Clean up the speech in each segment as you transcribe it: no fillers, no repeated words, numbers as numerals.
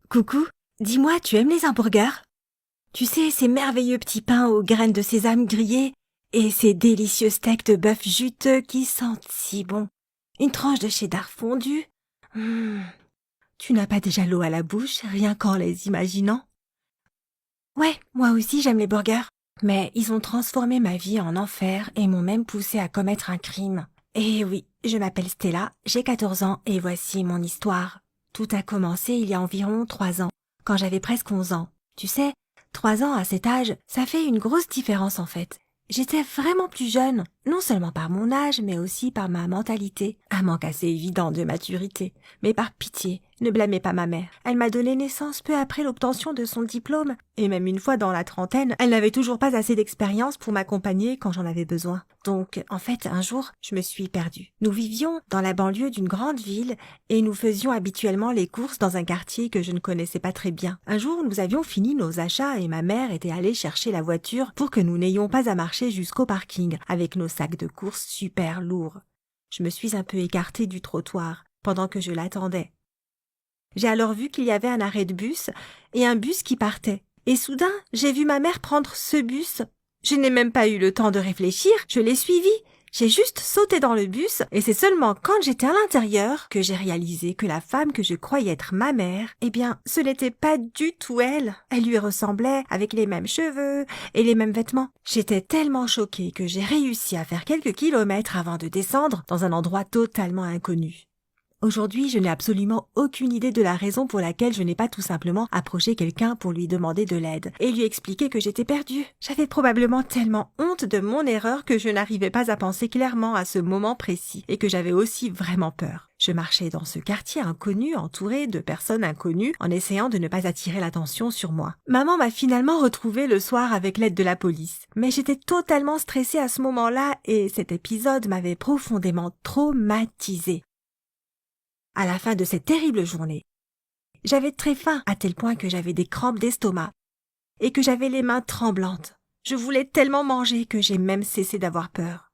Coucou, dis-moi, tu aimes les hamburgers? Tu sais, ces merveilleux petits pains aux graines de sésame grillées et ces délicieux steaks de bœuf juteux qui sentent si bon. Une tranche de cheddar fondu. Mmh. Tu n'as pas déjà l'eau à la bouche, rien qu'en les imaginant? Ouais, moi aussi j'aime les burgers. Mais ils ont transformé ma vie en enfer et m'ont même poussé à commettre un crime. Et oui, je m'appelle Stella, j'ai 14 ans et voici mon histoire. Tout a commencé il y a environ 3 ans, quand j'avais presque 11 ans. Tu sais, 3 ans à cet âge, ça fait une grosse différence en fait. J'étais vraiment plus jeune, non seulement par mon âge, mais aussi par ma mentalité. Un manque assez évident de maturité. Mais par pitié, ne blâmez pas ma mère. Elle m'a donné naissance peu après l'obtention de son diplôme, et même une fois dans la trentaine, elle n'avait toujours pas assez d'expérience pour m'accompagner quand j'en avais besoin. Donc, en fait, un jour, je me suis perdue. Nous vivions dans la banlieue d'une grande ville, et nous faisions habituellement les courses dans un quartier que je ne connaissais pas très bien. Un jour, nous avions fini nos achats et ma mère était allée chercher la voiture pour que nous n'ayons pas à marcher jusqu'au parking avec nos sacs de courses super lourds. Je me suis un peu écartée du trottoir pendant que je l'attendais. J'ai alors vu qu'il y avait un arrêt de bus et un bus qui partait. Et soudain, j'ai vu ma mère prendre ce bus. Je n'ai même pas eu le temps de réfléchir, je l'ai suivi. J'ai juste sauté dans le bus et c'est seulement quand j'étais à l'intérieur que j'ai réalisé que la femme que je croyais être ma mère, eh bien, ce n'était pas du tout elle. Elle lui ressemblait avec les mêmes cheveux et les mêmes vêtements. J'étais tellement choquée que j'ai réussi à faire quelques kilomètres avant de descendre dans un endroit totalement inconnu. Aujourd'hui, je n'ai absolument aucune idée de la raison pour laquelle je n'ai pas tout simplement approché quelqu'un pour lui demander de l'aide et lui expliquer que j'étais perdue. J'avais probablement tellement honte de mon erreur que je n'arrivais pas à penser clairement à ce moment précis et que j'avais aussi vraiment peur. Je marchais dans ce quartier inconnu, entouré de personnes inconnues, en essayant de ne pas attirer l'attention sur moi. Maman m'a finalement retrouvée le soir avec l'aide de la police. Mais j'étais totalement stressée à ce moment-là et cet épisode m'avait profondément traumatisée. À la fin de cette terrible journée, j'avais très faim à tel point que j'avais des crampes d'estomac et que j'avais les mains tremblantes. Je voulais tellement manger que j'ai même cessé d'avoir peur.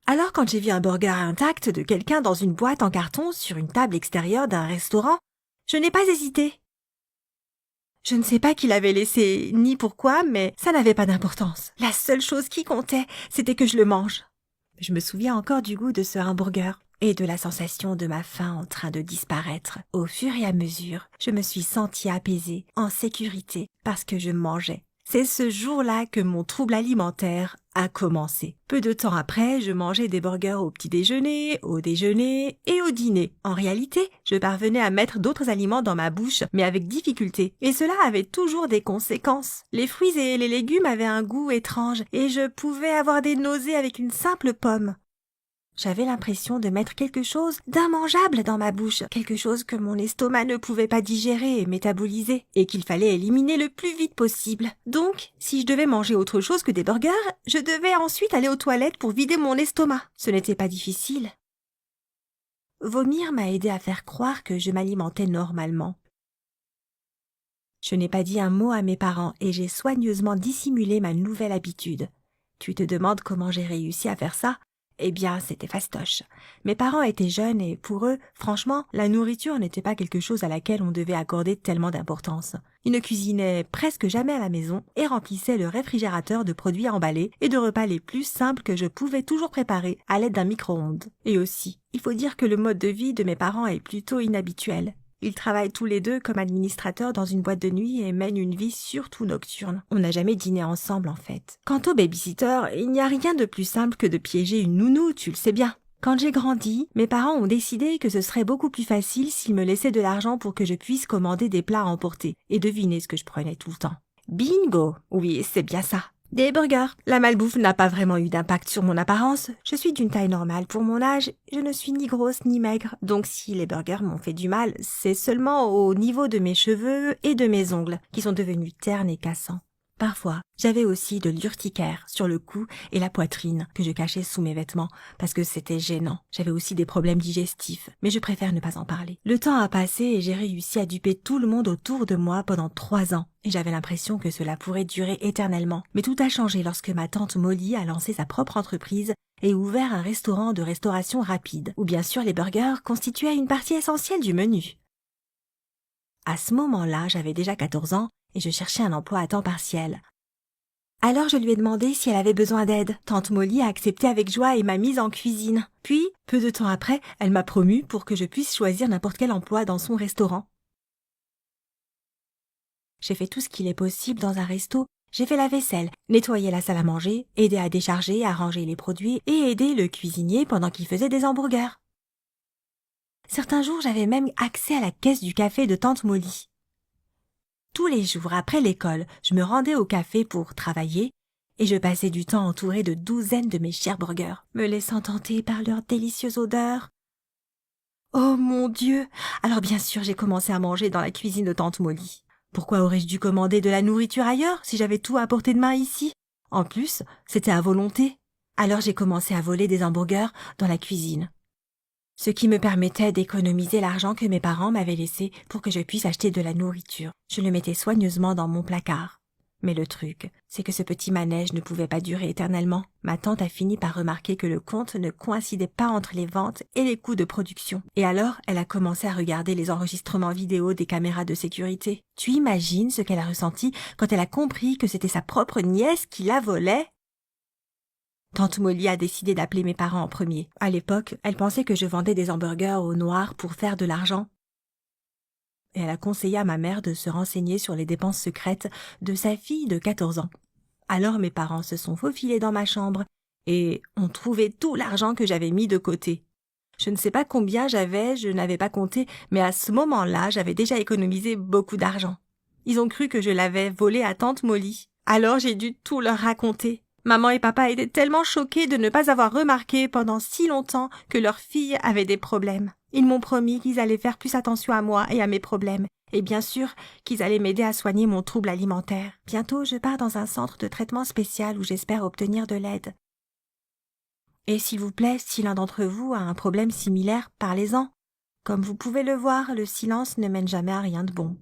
Alors quand j'ai vu un burger intact de quelqu'un dans une boîte en carton sur une table extérieure d'un restaurant, je n'ai pas hésité. Je ne sais pas qui l'avait laissé ni pourquoi, mais ça n'avait pas d'importance. La seule chose qui comptait, c'était que je le mange. Je me souviens encore du goût de ce hamburger et de la sensation de ma faim en train de disparaître. Au fur et à mesure, je me suis sentie apaisée, en sécurité, parce que je mangeais. C'est ce jour-là que mon trouble alimentaire a commencé. Peu de temps après, je mangeais des burgers au petit déjeuner, au déjeuner et au dîner. En réalité, je parvenais à mettre d'autres aliments dans ma bouche, mais avec difficulté. Et cela avait toujours des conséquences. Les fruits et les légumes avaient un goût étrange, et je pouvais avoir des nausées avec une simple pomme. J'avais l'impression de mettre quelque chose d'immangeable dans ma bouche, quelque chose que mon estomac ne pouvait pas digérer et métaboliser, et qu'il fallait éliminer le plus vite possible. Donc, si je devais manger autre chose que des burgers, je devais ensuite aller aux toilettes pour vider mon estomac. Ce n'était pas difficile. Vomir m'a aidé à faire croire que je m'alimentais normalement. Je n'ai pas dit un mot à mes parents et j'ai soigneusement dissimulé ma nouvelle habitude. Tu te demandes comment j'ai réussi à faire ça ? Eh bien, c'était fastoche. Mes parents étaient jeunes et pour eux, franchement, la nourriture n'était pas quelque chose à laquelle on devait accorder tellement d'importance. Ils ne cuisinaient presque jamais à la maison et remplissaient le réfrigérateur de produits emballés et de repas les plus simples que je pouvais toujours préparer à l'aide d'un micro-ondes. Et aussi, il faut dire que le mode de vie de mes parents est plutôt inhabituel. Ils travaillent tous les deux comme administrateurs dans une boîte de nuit et mènent une vie surtout nocturne. On n'a jamais dîné ensemble en fait. Quant au babysitter, il n'y a rien de plus simple que de piéger une nounou, tu le sais bien. Quand j'ai grandi, mes parents ont décidé que ce serait beaucoup plus facile s'ils me laissaient de l'argent pour que je puisse commander des plats à emporter. Et devinez ce que je prenais tout le temps. Bingo! Oui, c'est bien ça. Des burgers. La malbouffe n'a pas vraiment eu d'impact sur mon apparence. Je suis d'une taille normale pour mon âge. Je ne suis ni grosse ni maigre. Donc si les burgers m'ont fait du mal, c'est seulement au niveau de mes cheveux et de mes ongles, qui sont devenus ternes et cassants. Parfois, j'avais aussi de l'urticaire sur le cou et la poitrine que je cachais sous mes vêtements parce que c'était gênant. J'avais aussi des problèmes digestifs, mais je préfère ne pas en parler. Le temps a passé et j'ai réussi à duper tout le monde autour de moi pendant 3 ans. Et j'avais l'impression que cela pourrait durer éternellement. Mais tout a changé lorsque ma tante Molly a lancé sa propre entreprise et ouvert un restaurant de restauration rapide, où bien sûr les burgers constituaient une partie essentielle du menu. À ce moment-là, j'avais déjà 14 ans et je cherchais un emploi à temps partiel. Alors je lui ai demandé si elle avait besoin d'aide. Tante Molly a accepté avec joie et m'a mise en cuisine. Puis, peu de temps après, elle m'a promue pour que je puisse choisir n'importe quel emploi dans son restaurant. J'ai fait tout ce qu'il est possible dans un resto. J'ai fait la vaisselle, nettoyé la salle à manger, aidé à décharger, à ranger les produits et aidé le cuisinier pendant qu'il faisait des hamburgers. Certains jours, j'avais même accès à la caisse du café de tante Molly. Tous les jours après l'école, je me rendais au café pour travailler et je passais du temps entouré de douzaines de mes chers burgers, me laissant tenter par leur délicieuse odeur. Oh mon Dieu! Alors bien sûr, j'ai commencé à manger dans la cuisine de tante Molly. Pourquoi aurais-je dû commander de la nourriture ailleurs si j'avais tout à portée de main ici? En plus, c'était à volonté. Alors j'ai commencé à voler des hamburgers dans la cuisine, ce qui me permettait d'économiser l'argent que mes parents m'avaient laissé pour que je puisse acheter de la nourriture. Je le mettais soigneusement dans mon placard. Mais le truc, c'est que ce petit manège ne pouvait pas durer éternellement. Ma tante a fini par remarquer que le compte ne coïncidait pas entre les ventes et les coûts de production. Et alors, elle a commencé à regarder les enregistrements vidéo des caméras de sécurité. Tu imagines ce qu'elle a ressenti quand elle a compris que c'était sa propre nièce qui la volait? Tante Molly a décidé d'appeler mes parents en premier. À l'époque, elle pensait que je vendais des hamburgers au noir pour faire de l'argent. Et elle a conseillé à ma mère de se renseigner sur les dépenses secrètes de sa fille de 14 ans. Alors mes parents se sont faufilés dans ma chambre et ont trouvé tout l'argent que j'avais mis de côté. Je ne sais pas combien j'avais, je n'avais pas compté, mais à ce moment-là, j'avais déjà économisé beaucoup d'argent. Ils ont cru que je l'avais volé à tante Molly. Alors j'ai dû tout leur raconter. Maman et papa étaient tellement choqués de ne pas avoir remarqué pendant si longtemps que leur fille avait des problèmes. Ils m'ont promis qu'ils allaient faire plus attention à moi et à mes problèmes, et bien sûr qu'ils allaient m'aider à soigner mon trouble alimentaire. Bientôt, je pars dans un centre de traitement spécial où j'espère obtenir de l'aide. Et s'il vous plaît, si l'un d'entre vous a un problème similaire, parlez-en. Comme vous pouvez le voir, le silence ne mène jamais à rien de bon.